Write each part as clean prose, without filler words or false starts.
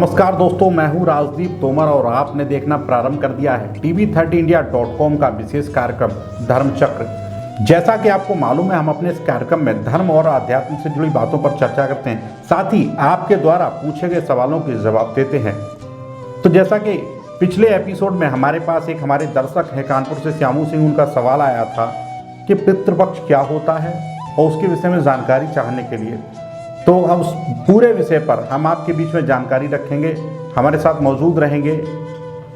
नमस्कार दोस्तों, मैं हूं राजदीप तोमर और आपने देखना प्रारंभ कर दिया है TV30India.com का विशेष कार्यक्रम धर्मचक्र। जैसा कि आपको मालूम है, हम अपने इस कार्यक्रम में धर्म और आध्यात्म से जुड़ी बातों पर चर्चा करते हैं, साथ ही आपके द्वारा पूछे गए सवालों के जवाब देते हैं। तो जैसा कि पिछले एपिसोड में हमारे पास हमारे दर्शक हैं कानपुर से श्यामू सिंह, उनका सवाल आया था कि पितृपक्ष क्या होता है और उसके विषय में जानकारी चाहने के लिए, तो हम उस पूरे विषय पर हम आपके बीच में जानकारी रखेंगे। हमारे साथ मौजूद रहेंगे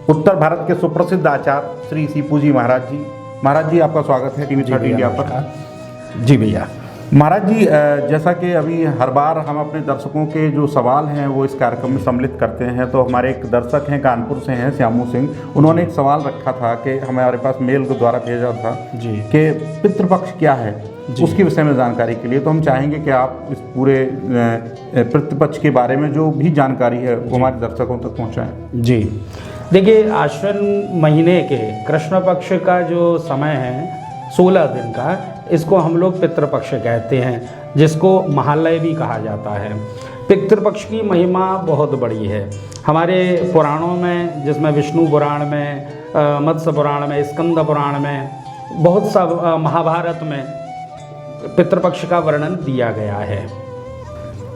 उत्तर भारत के सुप्रसिद्ध आचार्य श्री सीपू जी महाराज जी। महाराज जी, आपका स्वागत है TV30 इंडिया पर। जी भैया। महाराज जी, जैसा कि अभी हर बार हम अपने दर्शकों के जो सवाल हैं वो इस कार्यक्रम में सम्मिलित करते हैं, तो हमारे एक दर्शक हैं कानपुर से हैं श्यामू सिंह, उन्होंने एक सवाल रखा था कि हमारे पास मेल के द्वारा भेजा था जी कि पितृपक्ष क्या है, उसके विषय में जानकारी के लिए। तो हम चाहेंगे कि आप इस पूरे पितृपक्ष के बारे में जो भी जानकारी है वो हमारे दर्शकों तक पहुँचाएँ। जी, देखिए, आश्विन महीने के कृष्ण पक्ष का जो समय है 16 दिन का, इसको हम लोग पितृपक्ष कहते हैं, जिसको महालय भी कहा जाता है। पितृपक्ष की महिमा बहुत बड़ी है हमारे पुराणों में, जिसमें विष्णु पुराण में, मत्स्य पुराण में, स्कंद पुराण में, बहुत सा महाभारत में पितृपक्ष का वर्णन दिया गया है।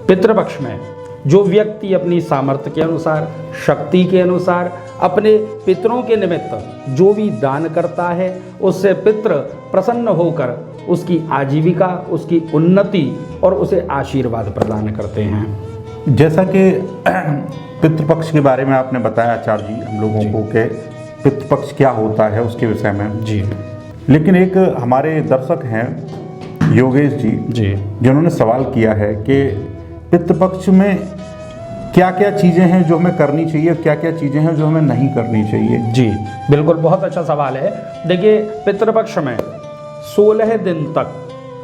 पितृपक्ष में जो व्यक्ति अपनी सामर्थ्य के अनुसार, शक्ति के अनुसार अपने पितरों के निमित्त जो भी दान करता है, उससे पितृ प्रसन्न होकर उसकी आजीविका, उसकी उन्नति और उसे आशीर्वाद प्रदान करते हैं। जैसा कि पितृपक्ष के बारे में आपने बताया आचार्य जी हम लोगों को कि पितृपक्ष क्या होता है उसके विषय में जी, लेकिन एक हमारे दर्शक हैं योगेश जी जिन्होंने सवाल किया है कि पितृपक्ष में क्या क्या चीज़ें हैं जो हमें करनी चाहिए, क्या क्या चीज़ें हैं जो हमें नहीं करनी चाहिए। जी बिल्कुल, बहुत अच्छा सवाल है। देखिए, पितृपक्ष में 16 दिन तक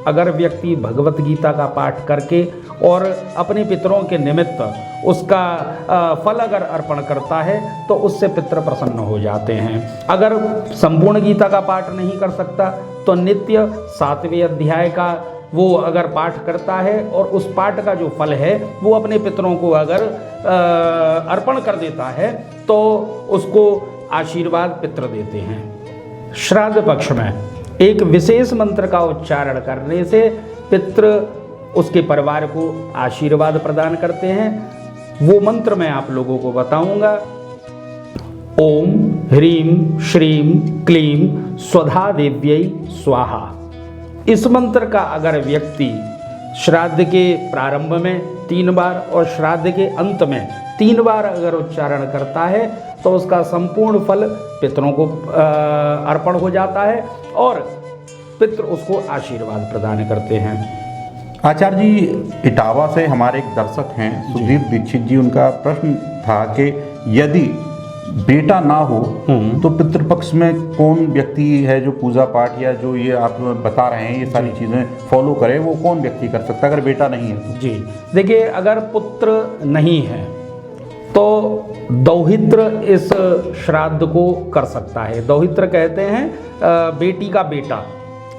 अगर व्यक्ति भगवत गीता का पाठ करके और अपने पितरों के निमित्त उसका फल अगर अर्पण करता है तो उससे पितृ प्रसन्न हो जाते हैं। अगर संपूर्ण गीता का पाठ नहीं कर सकता तो नित्य 7वें अध्याय का वो अगर पाठ करता है और उस पाठ का जो फल है वो अपने पितरों को अगर अर्पण कर देता है तो उसको आशीर्वाद पितृ देते हैं। श्राद्ध पक्ष में एक विशेष मंत्र का उच्चारण करने से पितृ उसके परिवार को आशीर्वाद प्रदान करते हैं। वो मंत्र मैं आप लोगों को बताऊंगा। ओम ह्रीं श्रीं क्लीं स्वधा देव्यै स्वाहा। इस मंत्र का अगर व्यक्ति श्राद्ध के प्रारंभ में 3 बार और श्राद्ध के अंत में 3 बार अगर उच्चारण करता है तो उसका संपूर्ण फल पितरों को अर्पण हो जाता है और पितृ उसको आशीर्वाद प्रदान करते हैं। आचार्य जी, इटावा से हमारे एक दर्शक हैं सुधीर दीक्षित जी, उनका प्रश्न था कि यदि बेटा ना हो तो पितृपक्ष में कौन व्यक्ति है जो पूजा पाठ या जो ये आप बता रहे हैं ये सारी चीज़ें फॉलो करे, वो कौन व्यक्ति कर सकता है अगर बेटा नहीं है तो? जी देखिए, अगर पुत्र नहीं है तो दौहित्र इस श्राद्ध को कर सकता है। दौहित्र कहते हैं बेटी का बेटा,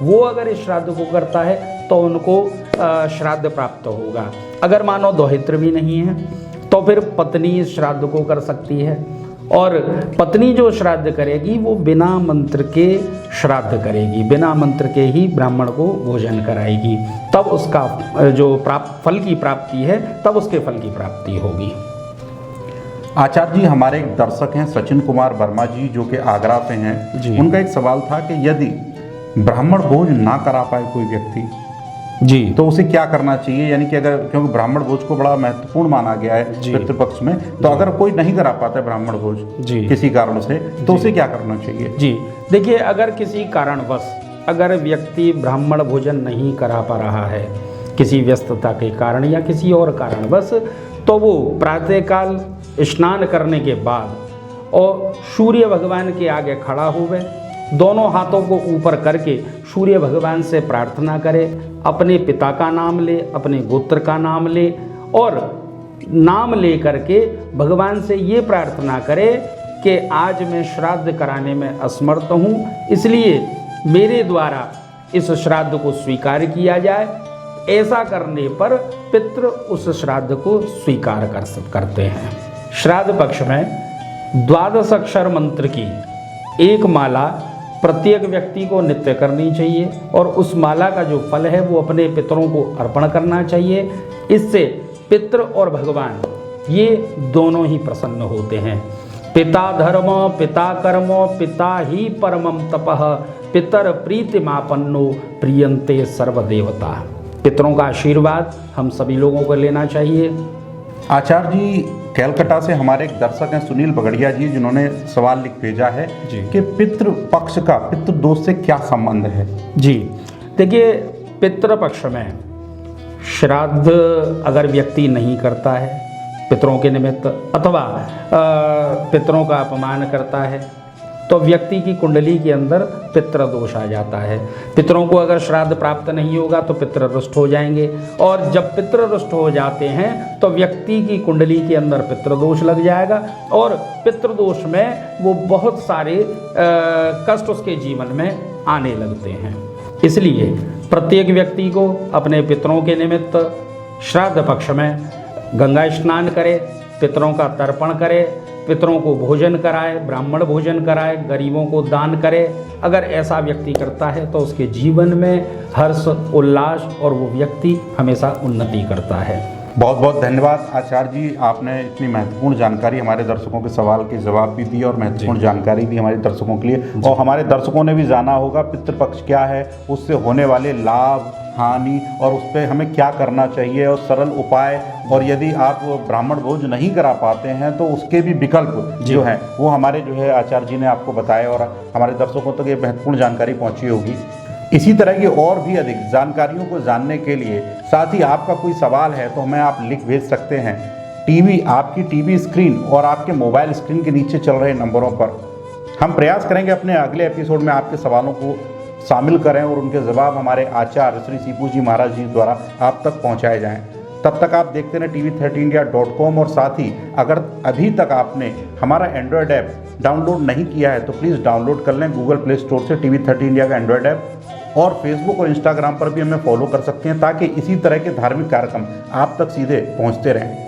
वो अगर इस श्राद्ध को करता है तो उनको श्राद्ध प्राप्त होगा। अगर मानो दौहित्र भी नहीं है तो फिर पत्नी इस श्राद्ध को कर सकती है, और पत्नी जो श्राद्ध करेगी वो बिना मंत्र के श्राद्ध करेगी, बिना मंत्र के ही ब्राह्मण को भोजन कराएगी, तब उसका जो फल की प्राप्ति है तब उसके फल की प्राप्ति होगी। आचार्य जी, हमारे एक दर्शक हैं सचिन कुमार वर्मा जी जो कि आगरा से हैं, उनका एक सवाल था कि यदि ब्राह्मण भोज ना करा पाए कोई व्यक्ति जी तो उसे क्या करना चाहिए, यानी कि अगर, क्योंकि ब्राह्मण भोज को बड़ा महत्वपूर्ण माना गया है पितृपक्ष में, तो अगर कोई नहीं करा पाता है ब्राह्मण भोज किसी कारण से तो उसे क्या करना चाहिए? जी देखिए, अगर किसी कारणवश अगर व्यक्ति ब्राह्मण भोजन नहीं करा पा रहा है किसी व्यस्तता के कारण या किसी और कारणवश, तो वो प्रातःकाल स्नान करने के बाद और सूर्य भगवान के आगे खड़ा हुए दोनों हाथों को ऊपर करके सूर्य भगवान से प्रार्थना करे, अपने पिता का नाम ले, अपने गोत्र का नाम ले और नाम ले करके भगवान से ये प्रार्थना करे कि आज मैं श्राद्ध कराने में असमर्थ हूँ, इसलिए मेरे द्वारा इस श्राद्ध को स्वीकार किया जाए। ऐसा करने पर पितृ उस श्राद्ध को स्वीकार करते हैं। श्राद्ध पक्ष में 12 अक्षर मंत्र की एक माला प्रत्येक व्यक्ति को नित्य करनी चाहिए और उस माला का जो फल है वो अपने पितरों को अर्पण करना चाहिए। इससे पितृ और भगवान ये दोनों ही प्रसन्न होते हैं। पिता धर्म पिता कर्म पिता ही परमम तपः पितर प्रीतिमापन्नो प्रियंते सर्वदेवता। पितरों का आशीर्वाद हम सभी लोगों को लेना चाहिए। आचार्य जी, कैलकाटा से हमारे एक दर्शक हैं सुनील बगड़िया जी, जिन्होंने सवाल लिख भेजा है जी कि पितृ पक्ष का पितृ दोष से क्या संबंध है। जी देखिए, पितृ पक्ष में श्राद्ध अगर व्यक्ति नहीं करता है पितरों के निमित्त अथवा पितरों का अपमान करता है तो व्यक्ति की कुंडली के अंदर पितृ दोष आ जाता है। पितरों को अगर श्राद्ध प्राप्त नहीं होगा तो पितृ रुष्ट हो जाएंगे और जब पितृ रुष्ट हो जाते हैं तो व्यक्ति की कुंडली के अंदर पितृ दोष लग जाएगा और पितृ दोष में वो बहुत सारे कष्ट उसके जीवन में आने लगते हैं। इसलिए प्रत्येक व्यक्ति को अपने पितरों के निमित्त श्राद्ध पक्ष में गंगा स्नान करे, पितरों का तर्पण करे, पितरों को भोजन कराए, ब्राह्मण भोजन कराए, गरीबों को दान करे। अगर ऐसा व्यक्ति करता है तो उसके जीवन में हर्ष उल्लास और वो व्यक्ति हमेशा उन्नति करता है। बहुत बहुत धन्यवाद आचार्य जी, आपने इतनी महत्वपूर्ण जानकारी हमारे दर्शकों के सवाल के जवाब भी दिए और महत्वपूर्ण जानकारी दी हमारे दर्शकों के लिए। और हमारे दर्शकों ने भी जाना होगा पितृपक्ष क्या है, उससे होने वाले लाभ हानि और उस पर हमें क्या करना चाहिए और सरल उपाय, और यदि आप ब्राह्मण भोज नहीं करा पाते हैं तो उसके भी विकल्प जो हैं वो हमारे जो है आचार्य जी ने आपको बताया और हमारे दर्शकों तक ये महत्वपूर्ण जानकारी पहुंची होगी। इसी तरह की और भी अधिक जानकारियों को जानने के लिए, साथ ही आपका कोई सवाल है तो हमें आप लिख भेज सकते हैं आपकी टीवी स्क्रीन और आपके मोबाइल स्क्रीन के नीचे चल रहे नंबरों पर। हम प्रयास करेंगे अपने अगले एपिसोड में आपके सवालों को शामिल करें और उनके जवाब हमारे आचार्य श्री सीपू जी महाराज जी द्वारा आप तक पहुंचाए जाएं। तब तक आप देखते रहें tv30india.com और साथ ही अगर अभी तक आपने हमारा एंड्रॉयड ऐप डाउनलोड नहीं किया है तो प्लीज़ डाउनलोड कर लें गूगल प्ले स्टोर से TV30 इंडिया का एंड्रॉयड ऐप। और फेसबुक और इंस्टाग्राम पर भी हमें फॉलो कर सकते हैं ताकि इसी तरह के धार्मिक कार्यक्रम आप तक सीधे पहुंचते रहें।